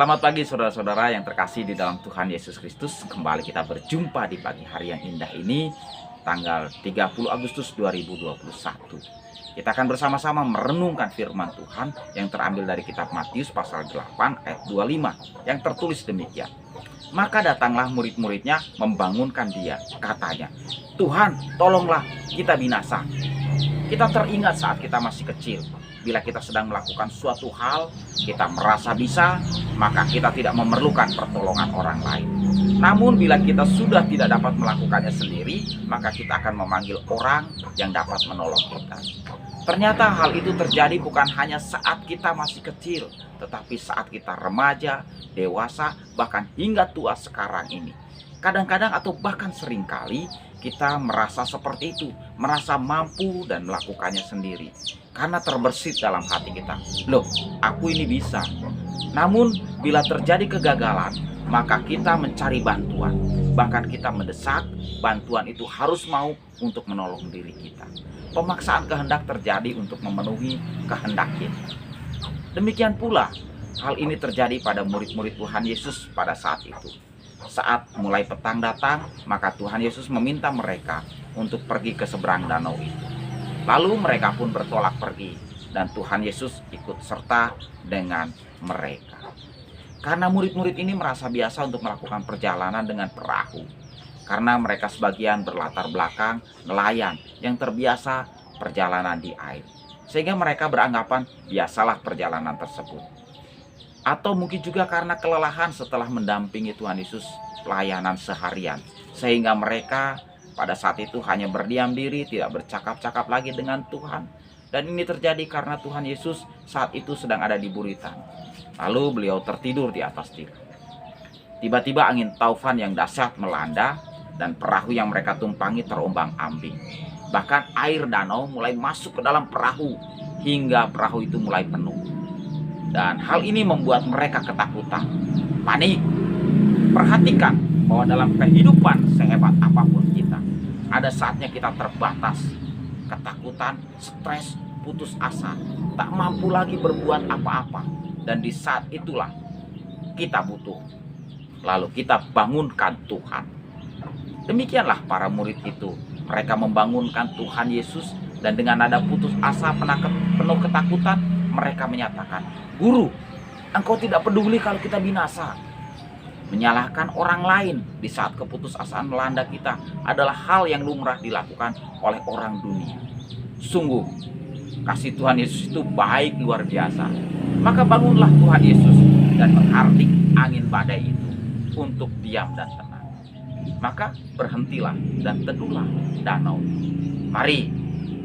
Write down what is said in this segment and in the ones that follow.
Selamat pagi saudara-saudara yang terkasih di dalam Tuhan Yesus Kristus. Kembali kita berjumpa di pagi hari yang indah ini, tanggal 30 Agustus 2021. Kita akan bersama-sama merenungkan firman Tuhan yang terambil dari kitab Matius pasal 8 ayat 25 yang tertulis demikian. Maka datanglah murid-muridnya membangunkan dia, katanya, "Tuhan, tolonglah, kita binasa." Kita teringat saat kita masih kecil, bila kita sedang melakukan suatu hal, kita merasa bisa, maka kita tidak memerlukan pertolongan orang lain. Namun bila kita sudah tidak dapat melakukannya sendiri, maka kita akan memanggil orang yang dapat menolong kita. Ternyata hal itu terjadi bukan hanya saat kita masih kecil, tetapi saat kita remaja, dewasa, bahkan hingga tua sekarang ini. Kadang-kadang atau bahkan seringkali kita merasa seperti itu, merasa mampu dan melakukannya sendiri. Karena terbersit dalam hati kita, loh, aku ini bisa. Namun bila terjadi kegagalan, maka kita mencari bantuan. Bahkan kita mendesak bantuan itu harus mau untuk menolong diri kita. Pemaksaan kehendak terjadi untuk memenuhi kehendak kita. Demikian pula hal ini terjadi pada murid-murid Tuhan Yesus pada saat itu. Saat mulai petang datang, maka Tuhan Yesus meminta mereka untuk pergi ke seberang danau itu. Lalu mereka pun bertolak pergi, dan Tuhan Yesus ikut serta dengan mereka. Karena murid-murid ini merasa biasa untuk melakukan perjalanan dengan perahu. Karena mereka sebagian berlatar belakang nelayan yang terbiasa perjalanan di air. Sehingga mereka beranggapan biasalah perjalanan tersebut. Atau mungkin juga karena kelelahan setelah mendampingi Tuhan Yesus pelayanan seharian. Sehingga mereka pada saat itu hanya berdiam diri, tidak bercakap-cakap lagi dengan Tuhan. Dan ini terjadi karena Tuhan Yesus saat itu sedang ada di buritan. Lalu beliau tertidur di atas tiang. Tiba-tiba angin taufan yang dahsyat melanda dan perahu yang mereka tumpangi terombang-ambing. Bahkan air danau mulai masuk ke dalam perahu hingga perahu itu mulai penuh. Dan hal ini membuat mereka ketakutan, panik. Perhatikan bahwa dalam kehidupan sehebat apapun kita, ada saatnya kita terbatas, ketakutan, stres, putus asa, tak mampu lagi berbuat apa-apa. Dan di saat itulah kita butuh. Lalu kita bangunkan Tuhan. Demikianlah para murid itu. Mereka membangunkan Tuhan Yesus dan dengan nada putus asa penuh ketakutan, mereka menyatakan, "Guru, engkau tidak peduli kalau kita binasa." Menyalahkan orang lain di saat keputusasaan melanda kita adalah hal yang lumrah dilakukan oleh orang dunia. Sungguh, kasih Tuhan Yesus itu baik luar biasa. Maka bangunlah Tuhan Yesus dan menghardik angin badai itu untuk diam dan tenang. Maka berhentilah dan teduhlah danau. Mari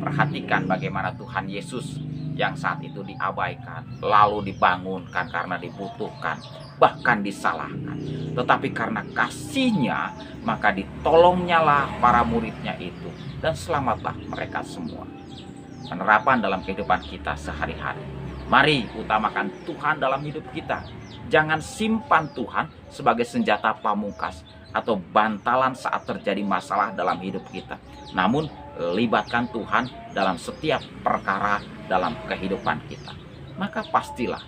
perhatikan bagaimana Tuhan Yesus yang saat itu diabaikan, lalu dibangunkan karena dibutuhkan, bahkan disalahkan. Tetapi karena kasihnya, maka ditolongnyalah para muridnya itu, dan selamatlah mereka semua. Penerapan dalam kehidupan kita sehari-hari. Mari utamakan Tuhan dalam hidup kita. Jangan simpan Tuhan sebagai senjata pamungkas atau bantalan saat terjadi masalah dalam hidup kita. Namun libatkan Tuhan dalam setiap perkara dalam kehidupan kita. Maka pastilah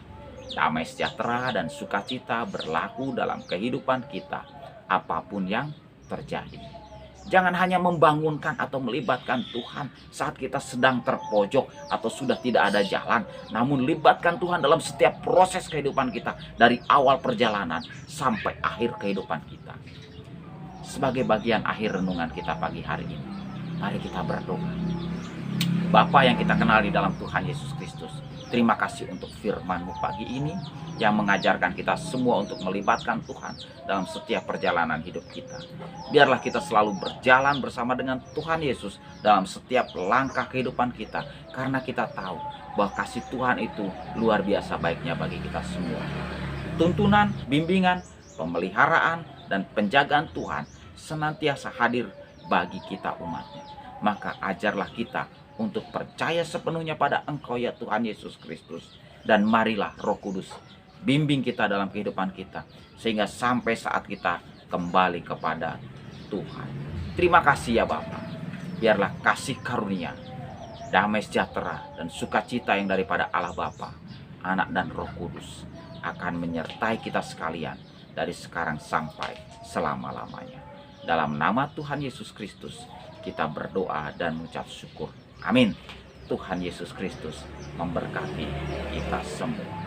damai sejahtera dan sukacita berlaku dalam kehidupan kita apapun yang terjadi. Jangan hanya membangunkan atau melibatkan Tuhan saat kita sedang terpojok atau sudah tidak ada jalan. Namun libatkan Tuhan dalam setiap proses kehidupan kita. Dari awal perjalanan sampai akhir kehidupan kita. Sebagai bagian akhir renungan kita pagi hari ini, mari kita berdoa. Bapa yang kita kenal di dalam Tuhan Yesus Kristus, terima kasih untuk firman-Mu pagi ini yang mengajarkan kita semua untuk melibatkan Tuhan dalam setiap perjalanan hidup kita. Biarlah kita selalu berjalan bersama dengan Tuhan Yesus dalam setiap langkah kehidupan kita, karena kita tahu bahwa kasih Tuhan itu luar biasa baiknya bagi kita semua. Tuntunan, bimbingan, pemeliharaan, dan penjagaan Tuhan senantiasa hadir bagi kita umatnya. Maka ajarlah kita untuk percaya sepenuhnya pada Engkau ya Tuhan Yesus Kristus. Dan marilah Roh Kudus bimbing kita dalam kehidupan kita, sehingga sampai saat kita kembali kepada Tuhan. Terima kasih ya Bapa. Biarlah kasih karunia, damai sejahtera, dan sukacita yang daripada Allah Bapa, Anak dan Roh Kudus akan menyertai kita sekalian dari sekarang sampai selama-lamanya. Dalam nama Tuhan Yesus Kristus kita berdoa dan mengucap syukur. Amin. Tuhan Yesus Kristus memberkati kita semua.